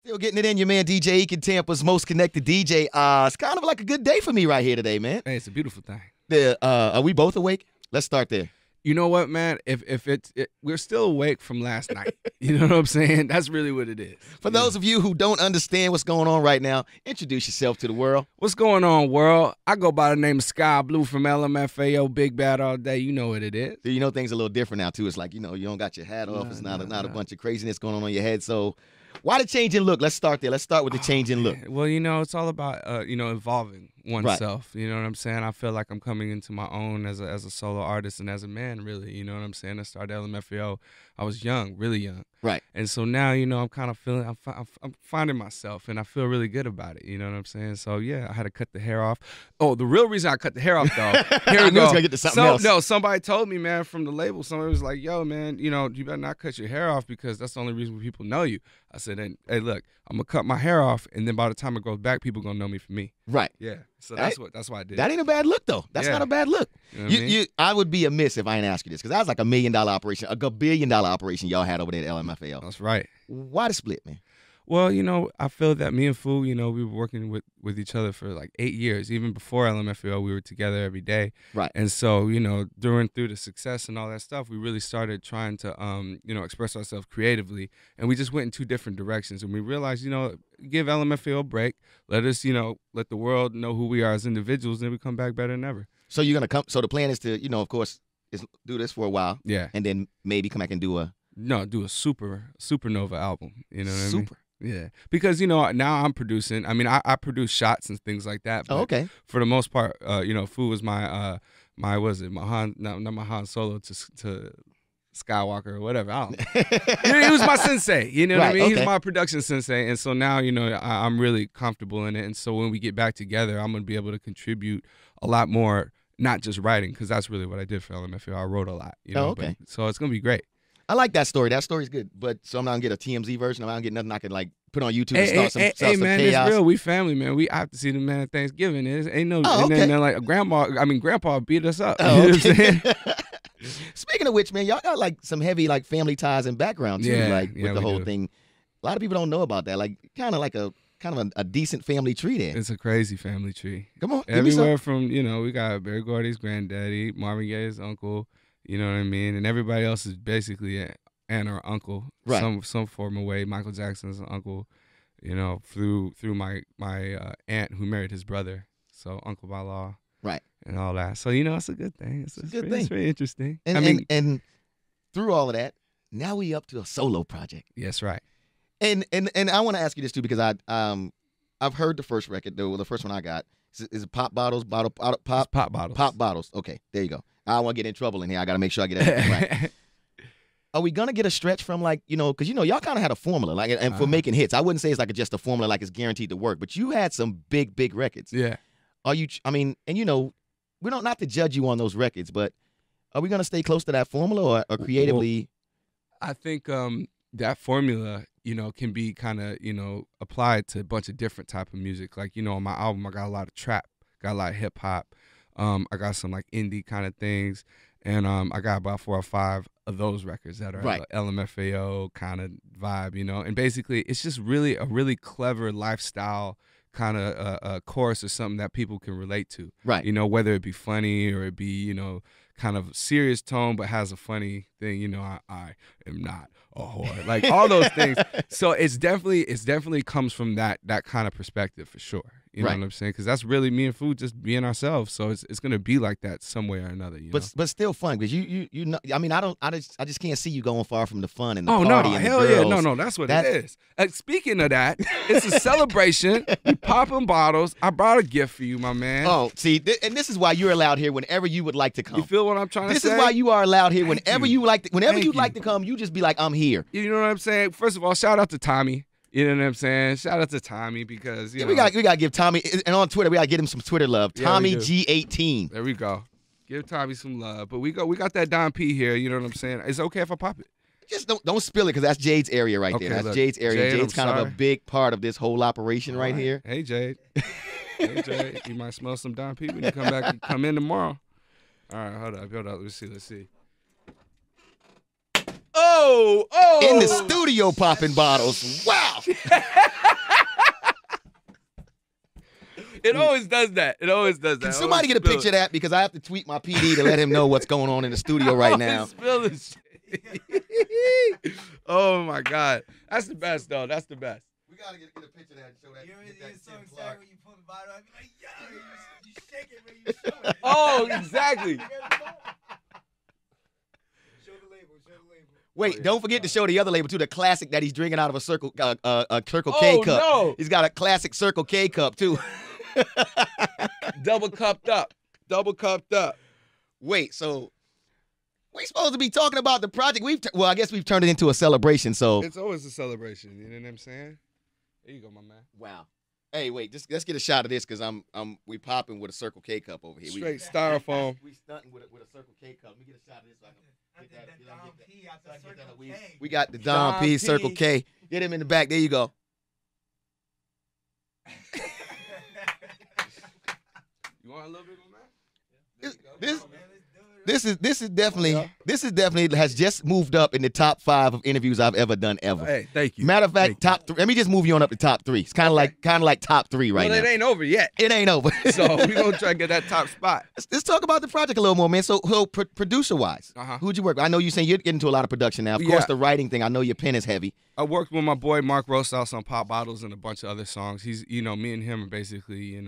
Still getting it in, your man DJ Ekin, Tampa's most connected DJ. It's kind of like a good day for me right here today, man. Hey, it's a beautiful thing. Are we both awake? Let's start there. You know what, man? If we're still awake from last night. You know what I'm saying? That's really what it is. For those of you who don't understand what's going on right now, introduce yourself to the world. What's going on, world? I go by the name of Sky Blue from LMFAO, Big Bad All Day. You know what it is. You know things are a little different now, too. It's like, you don't got your hat off. It's not a bunch of craziness going on your head. So why the change in look? Let's start there. Let's start with the change in look. Well, it's all about, evolving oneself. Right. You know what I'm saying? I feel like I'm coming into my own as a solo artist and as a man, really. You know what I'm saying? I started LMFAO. I was young, really young. Right. And so now, I'm kind of feeling, I'm finding myself, and I feel really good about it. You know what I'm saying? So, yeah, I had to cut the hair off. Oh, the real reason I cut the hair off, though. Here we go. Gonna get to something else. No, somebody told me, man, from the label, somebody was like, yo, man, you better not cut your hair off because that's the only reason people know you. I said, hey, look, I'm going to cut my hair off, and then by the time it grows back, people going to know me for me. Right. Yeah. So that's why I did. That ain't a bad look, though. That's not a bad look. You know what I mean? I would be amiss if I didn't ask you this, because that was like $1 million operation, a billion-dollar operation y'all had over there at LMFAO. That's right. Why the split, man? Well, I feel that me and Fu, we were working with each other for like 8 years. Even before LMFAO, we were together every day. Right. And so, through the success and all that stuff, we really started trying to, express ourselves creatively. And we just went in two different directions. And we realized, give LMFAO a break. Let us, let the world know who we are as individuals, and then we come back better than ever. So you're going to come, so the plan is to, of course, is do this for a while. Yeah. And then maybe come back and do a supernova album. You know what I mean? Super. Yeah, because now I'm producing. I mean, I produce shots and things like that. But okay. For the most part, Fu was my Han Solo to Skywalker or whatever. I don't know. He was my sensei. You know what I mean? Okay. He's my production sensei, and so now I'm really comfortable in it. And so when we get back together, I'm gonna be able to contribute a lot more, not just writing, because that's really what I did for LMFAO. I wrote a lot. Okay. So it's gonna be great. I like that story. That story's good. But so I'm not gonna get a TMZ version. I'm not gonna get nothing I can like put on YouTube and start some man, chaos. It's real. We family, man. I have to see the man at Thanksgiving. Ain't no okay. And then like Grandpa beat us up. Oh, you know what I'm saying? Speaking of which, man, y'all got like some heavy like family ties and background too, with the whole thing. A lot of people don't know about that. Like kind of a decent family tree there. It's a crazy family tree. Come on, everywhere from we got Barry Gordy's granddaddy, Marvin Gaye's uncle. You know what I mean? And everybody else is basically aunt or uncle, right? Some form of way. Michael Jackson's uncle, through my aunt who married his brother, so uncle by law, right? And all that. So it's a good thing. It's a good thing. It's very interesting. And and through all of that, now we up to a solo project. Yes, right. And I want to ask you this too, because I've heard the first record, the first one I got is it Pop Bottles, Pop Bottles. Pop Bottles. Okay, there you go. I don't want to get in trouble in here. I got to make sure I get everything right. Are we gonna get a stretch from because y'all kind of had a formula and for making hits. I wouldn't say it's like just a formula like it's guaranteed to work, but you had some big records. Yeah. Are you? I mean, and we don't not to judge you on those records, but are we gonna stay close to that formula or creatively? Well, I think that formula can be kind of applied to a bunch of different type of music. Like on my album, I got a lot of trap, got a lot of hip hop. I got some like indie kind of things. And I got about 4 or 5 of those records that are LMFAO kind of vibe, And basically, it's just really a really clever lifestyle kind of chorus or something that people can relate to. Right. Whether it be funny or it be, kind of serious tone but has a funny thing. I am not a whore. Like all those things. So it's definitely comes from that kind of perspective for sure. You know what I'm saying? Because that's really me and Fu just being ourselves. So it's gonna be like that some way or another. But still fun because you know. I mean, I just can't see you going far from the fun and the party. And hell the girls. Yeah, no, that's what it is. Speaking of that, it's a celebration. We popping bottles. I brought a gift for you, my man. Oh, see, and this is why you're allowed here whenever you would like to come. You feel what I'm trying to say? This is why you are allowed here whenever you like. Whenever you'd like to come, you just be like, I'm here. You know what I'm saying? First of all, shout out to Tommy. You know what I'm saying? Shout out to Tommy because we gotta give Tommy, and on Twitter we gotta get him some Twitter love. Tommy G18. There we go. Give Tommy some love. But we got that Don P here. You know what I'm saying? It's okay if I pop it. Just don't spill it because that's Jade's area right there. That's Jade's area. Jade, Jade's kind of a big part of this whole operation right here. Hey Jade. Hey Jade. You might smell some Don P when you come back. Come in tomorrow. All right, hold up. Let's see. Oh. In the studio popping bottles. Wow. It always does that. It always does that. Can somebody get a picture of that? Because I have to tweet my PD to let him know what's going on in the studio right now. Spill this shit. Oh, my God. That's the best, though. That's the best. We got to get a picture of that and show that. You're so excited when you pull the bottle out. You're like, yo, you shake it when you show it. Oh, exactly. Show the label. Wait, don't forget to show the other label, too, the classic that he's drinking out of a Circle K cup. No. He's got a classic Circle K cup, too. Double cupped up. Wait, so we supposed to be talking about the project? Well, I guess we've turned it into a celebration. So it's always a celebration. You know what I'm saying? There you go, my man. Wow. Hey, wait, let's get a shot of this because we popping with a Circle K cup over here. Straight styrofoam. We stunting with a Circle K cup. Let me get a shot of this so I can get that. Dom P out the Circle K. We got the Dom P Circle K. Get him in the back. There you go. You want a little bit, my man? This is definitely has just moved up in the top 5 of interviews I've ever done ever. Hey, thank you. Matter of fact, top 3. Let me just move you on up to top 3. It's kind of like top 3 right now. Well, it ain't over yet. It ain't over. So we gonna try to get that top spot. Let's talk about the project a little more, man. So producer wise, who'd you work with? I know you saying you're getting into a lot of production now. Of course, the writing thing. I know your pen is heavy. I worked with my boy Mark Rosas on Pop Bottles and a bunch of other songs. He's, me and him are basically,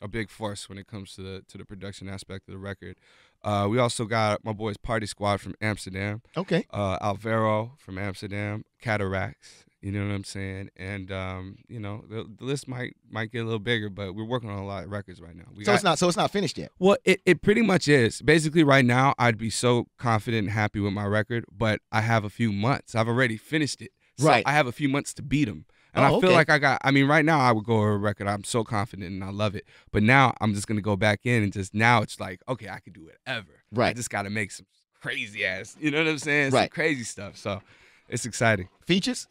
a big force when it comes to the production aspect of the record. We also got my boys Party Squad from Amsterdam. Okay. Alvaro from Amsterdam. Cataracts. You know what I'm saying? And the list might get a little bigger, but we're working on a lot of records right now. It's not finished yet. Well, it pretty much is. Basically, right now, I'd be so confident and happy with my record, but I have a few months. I've already finished it. So right. I have a few months to beat them. And I feel like right now I would go over a record. I'm so confident and I love it. But now I'm just going to go back in and now it's like, okay, I could do whatever. Right. I just got to make some crazy ass, you know what I'm saying? Right. Some crazy stuff. So it's exciting. Features?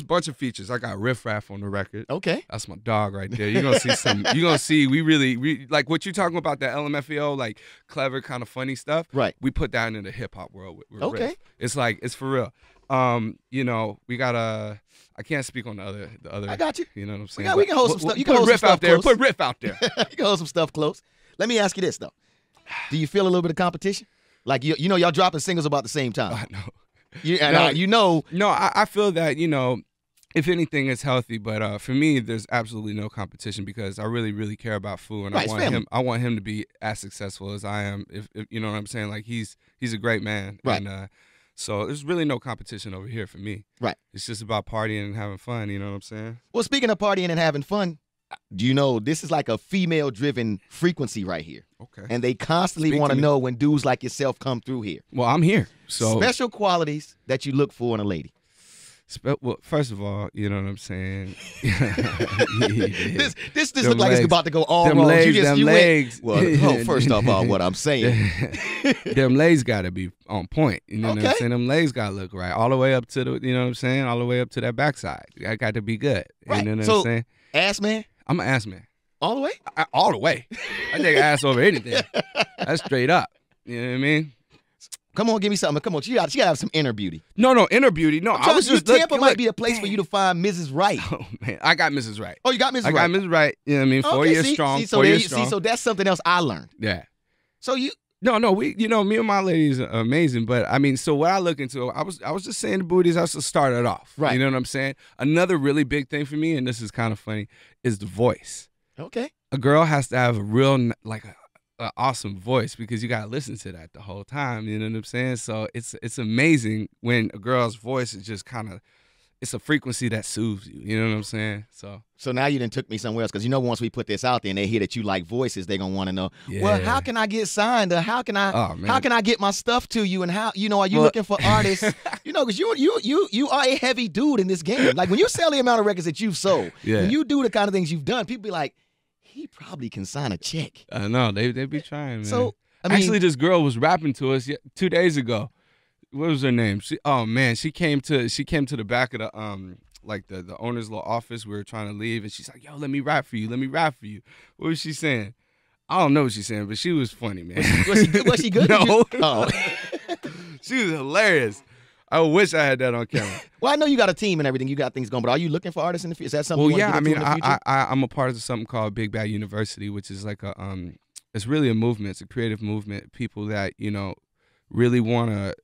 Bunch of features. I got Riff Raff on the record. Okay. That's my dog right there. You're going to see some, you're going to see we like what you're talking about, that LMFAO, like clever, kind of funny stuff. Right. We put that into the hip hop world with okay. Riff. It's for real. We got I can't speak on the other. I got you. You know what I'm saying? We can hold some stuff. You can hold Riff some stuff out there. close. Put Riff out there. You can hold some stuff close. Let me ask you this though: do you feel a little bit of competition? Like y'all dropping singles about the same time. I know. No, I feel that if anything, it's healthy. But for me, there's absolutely no competition because I really, really care about Fu, and I want him to be as successful as I am. If you know what I'm saying, like he's a great man, right? And, so there's really no competition over here for me. Right. It's just about partying and having fun, you know what I'm saying? Well, speaking of partying and having fun, do you know this is like a female-driven frequency right here? Okay. And they constantly want to know when dudes like yourself come through here. Well, I'm here. So special qualities that you look for in a lady. Well, first of all, you know what I'm saying. This looks like it's about to go all wrong. Legs. Well, first of all, what I'm saying, them legs got to be on point. You know what I'm saying? Them legs got to look right, all the way up to you know what I'm saying, all the way up to that backside. I got to be good. Right. You know what I'm saying? Ass man. I'm an ass man. All the way. All the way. I take ass over anything. That's straight up. You know what I mean? Come on, give me something. Come on, she got to have some inner beauty. No, inner beauty. No, I was just Tampa might be a place for you to find Mrs. Right. Oh man, I got Mrs. Right. Oh, you got Mrs. Right. I got Mrs. Right. You know what I mean? 4 years strong. 4 years strong. So that's something else I learned. Yeah. So you. No, we, me and my ladies are amazing. But I mean, so what I look into, I was just saying the booties. I was just started off. Right. You know what I'm saying? Another really big thing for me, and this is kind of funny, is the voice. Okay. A girl has to have a real awesome voice because you gotta listen to that the whole time. You know what I'm saying? So it's amazing when a girl's voice is just kind of, it's a frequency that soothes you. You know what I'm saying? So now you done took me somewhere else because once we put this out there and they hear that you like voices, they gonna want to know. Yeah. Well, how can I get signed? Or how can I get my stuff to you? And how are you looking for artists? Because you are a heavy dude in this game. Like when you sell the amount of records that you've sold, when you do the kind of things you've done, people be like, he probably can sign a check. I know they be trying, man. So I mean, actually, this girl was rapping to us 2 days ago. What was her name? She came to the back of the the owner's little office. We were trying to leave, and she's like, "Yo, let me rap for you. Let me rap for you." What was she saying? I don't know what she's saying, but she was funny, man. Was she good? No. Oh. She was hilarious. I wish I had that on camera. Well, I know you got a team and everything. You got things going, but are you looking for artists in the future? Is that something? Well, you yeah, want to get into in the future? I'm a part of something called Big Bad University, which is like a it's really a movement. It's a creative movement. People that really want to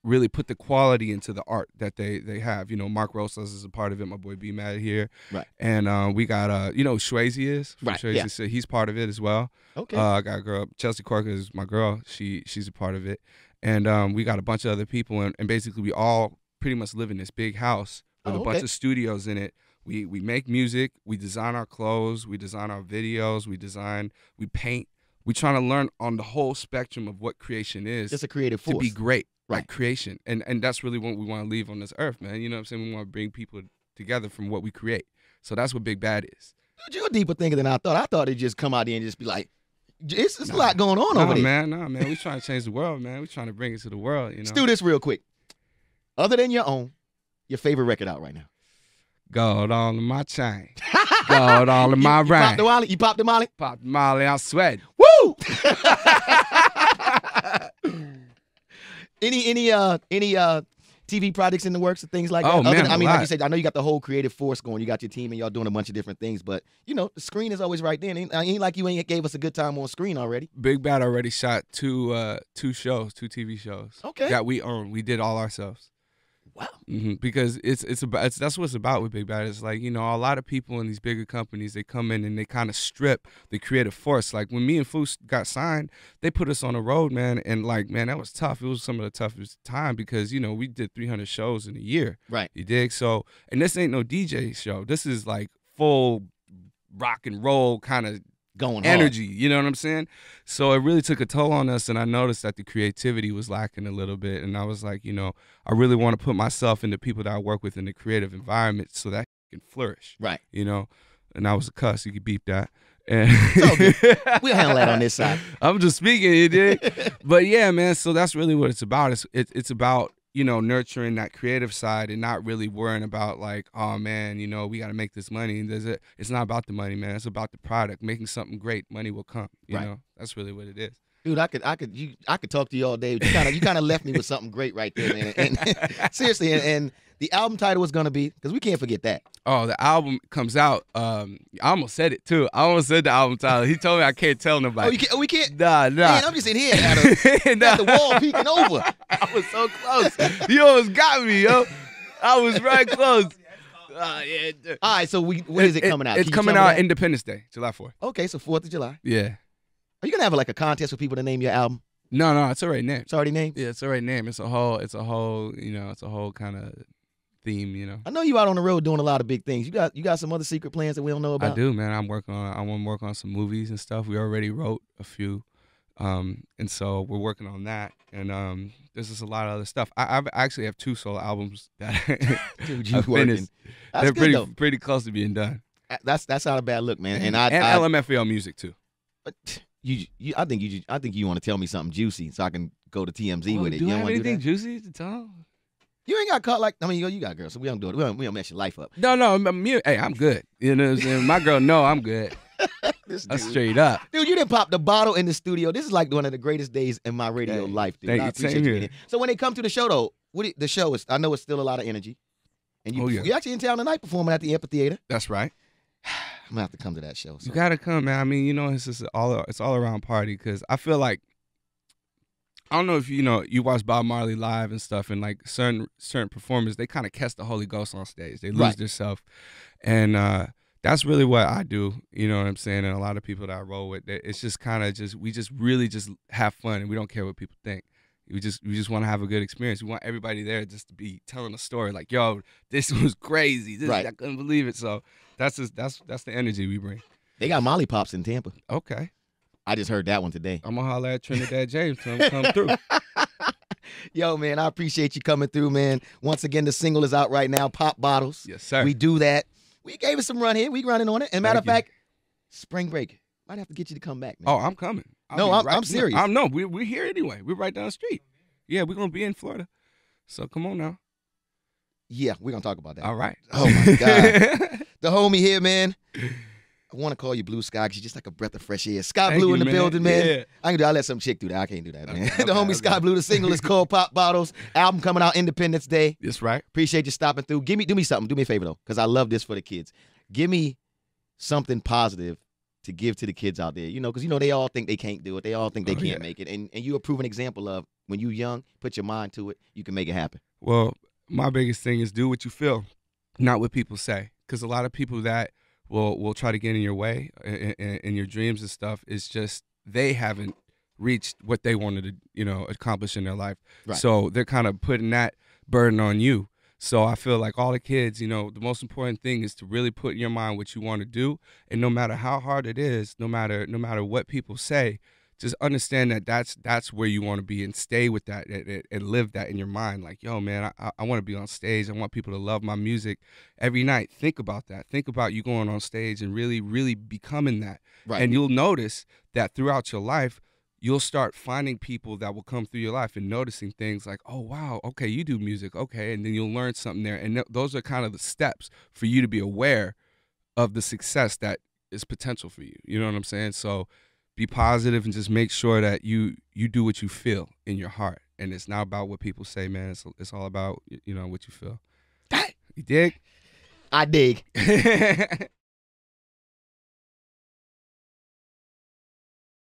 really put the quality into the art that they have. Mark Rosas is a part of it. My boy B Mad here, Right. And we got who Swayze is from Right, Swayze, yeah. so he's part of it as well. Okay. I got a girl, Chelsea Corker is my girl. She's a part of it, and we got a bunch of other people, and basically we all pretty much live in this big house with a bunch of studios in it. We make music, we design our clothes, we design our videos, we paint. We trying to learn on the whole spectrum of what creation is. Just a creative force. To be great, Right. like creation. And that's really what we want to leave on this earth, man. You know what I'm saying? We want to bring people together from what we create. So that's what Big Bad is. Dude, you're a deeper thinker than I thought. I thought it'd just come out there and just be like, it's a lot going on over there. Nah, man. We trying to change the world, man. We trying to bring it to the world, Let's do this real quick. Other than your own, your favorite record out right now? Gold all in my chain. Gold all in my ring. You popped the Molly? Pop the Molly, I'm sweating. Woo! any TV projects in the works and things like that? Oh, man, I mean, a like lot. you said, I know you got the whole creative force going. You got your team and y'all doing a bunch of different things, but the screen is always right there. Ain't like you ain't gave us a good time on screen already. Big Bad already shot two TV shows. Okay. That we own. We did all ourselves. Wow. Because that's what it's about with Big Bad. It's like, a lot of people in these bigger companies, they come in and they kind of strip the creative force. Like when me and Foos got signed, they put us on the road, man, and like, man, that was tough. It was some of the toughest time because we did 300 shows in a year. Right. You dig? So, and this ain't no DJ show. This is like full rock and roll kind of Going hard. energy, you know what I'm saying? So it really took a toll on us, and I noticed that the creativity was lacking a little bit, and I was like, I really want to put myself into people that I work with in the creative environment so that can flourish. Right. And I was a cuss, you could beep that. And We'll handle that on this side. I'm just speaking, you dig? But yeah, man, so that's really what it's about. It's about nurturing that creative side and not really worrying about like, oh man, we got to make this money. It's not about the money, man. It's about the product. Making something great, money will come. You know, that's really what it is. Dude, I could talk to you all day. You kind of left me with something great right there, man. And seriously, and the album title was gonna be, because we can't forget that. Oh, the album comes out. I almost said it too. I almost said the album title. He told me I can't tell nobody. We can't. Nah. Man, I'm just in here at the wall peeking over. I was so close. You almost got me, yo. I was right close. Yeah. All right, so when is it coming out? It's Can you coming tell me out that? Independence Day, July 4th. Okay, so 4th of July. Yeah. Are you gonna have like a contest for people to name your album? No, it's already named. It's already named. Yeah, it's already named. It's a whole kind of theme, I know you out on the road doing a lot of big things. You got some other secret plans that we don't know about? I do, man. I want to work on some movies and stuff. We already wrote a few. And so we're working on that. And there's just a lot of other stuff. I actually have 2 solo albums that Dude, you I've working. finished. That's They're good, pretty close to being done. That's not a bad look, man. And LMFAO music too. I think you want to tell me something juicy so I can go to TMZ with it. Do You I don't have want to do anything that? juicy to tell? You ain't got caught like, you got girls, so we don't do it. We don't mess your life up. No, hey, I'm good. You know what I'm saying? My girl, no, I'm good. This That's dude. straight up. Dude, you didn't pop the bottle in the studio. This is like one of the greatest days in my radio Hey, life, dude. thank I you. appreciate Same you here. being here. So when they come to the show, though, the show is, I know it's still a lot of energy. And you're actually in town tonight performing at the amphitheater. That's right. I'm gonna have to come to that show. So. You gotta come, man. I mean, it's just it's all around party because I feel like I don't know if you watch Bob Marley live and stuff, and like certain performers, they kind of catch the Holy Ghost on stage. They lose themselves, and that's really what I do. You know what I'm saying? And a lot of people that I roll with, it's just kind of we really have fun, and we don't care what people think. We just want to have a good experience. We want everybody there just to be telling a story like, yo, this was crazy. I couldn't believe it. So that's the energy we bring. They got Molly Pops in Tampa. Okay. I just heard that one today. I'm gonna holler at Trinidad James to come through. Yo, man, I appreciate you coming through, man. Once again, the single is out right now, Pop Bottles. Yes, sir. We do that. We gave it some run here. We running on it. And matter of fact, spring break. Might have to get you to come back, man. Oh, I'm coming. I'm serious. We're here anyway. We're right down the street. Yeah, we're gonna be in Florida. So come on now. Yeah, we're gonna talk about that. All right. Oh my God. The homie here, man. want to call you Blue Sky because you're just like a breath of fresh air. Sky Thank Blue you, in the man. building, man. Yeah. I can do. I'll let some chick do that. I can't do that, man. Okay, The homie Sky Blue. The single is called Pop Bottles. Album coming out Independence Day. That's right. Appreciate you stopping through. Do me something. Do me a favor though, because I love this for the kids. Give me something positive to give to the kids out there. You know, because you know they all think they can't do it. They all think they can't make it. And you a proven example of when you young, put your mind to it, you can make it happen. Well, my biggest thing is do what you feel, not what people say. Because a lot of people that will try to get in your way in your dreams and stuff is just they haven't reached what they wanted to, you know, accomplish in their life. Right. So they're kind of putting that burden on you. So I feel like all the kids, you know, the most important thing is to really put in your mind what you want to do, and no matter how hard it is, no matter what people say, just understand that that's where you want to be and stay with that and live that in your mind. Like, yo, man, I want to be on stage. I want people to love my music every night. Think about that. Think about you going on stage and really, really becoming that. Right. And you'll notice that throughout your life, you'll start finding people that will come through your life and noticing things like, oh, wow, okay, you do music, okay, and then you'll learn something there. And those are kind of the steps for you to be aware of the success that is potential for you. You know what I'm saying? So be positive and just make sure that you do what you feel in your heart. And it's not about what people say, man. It's all about, you know, what you feel. You dig? I dig.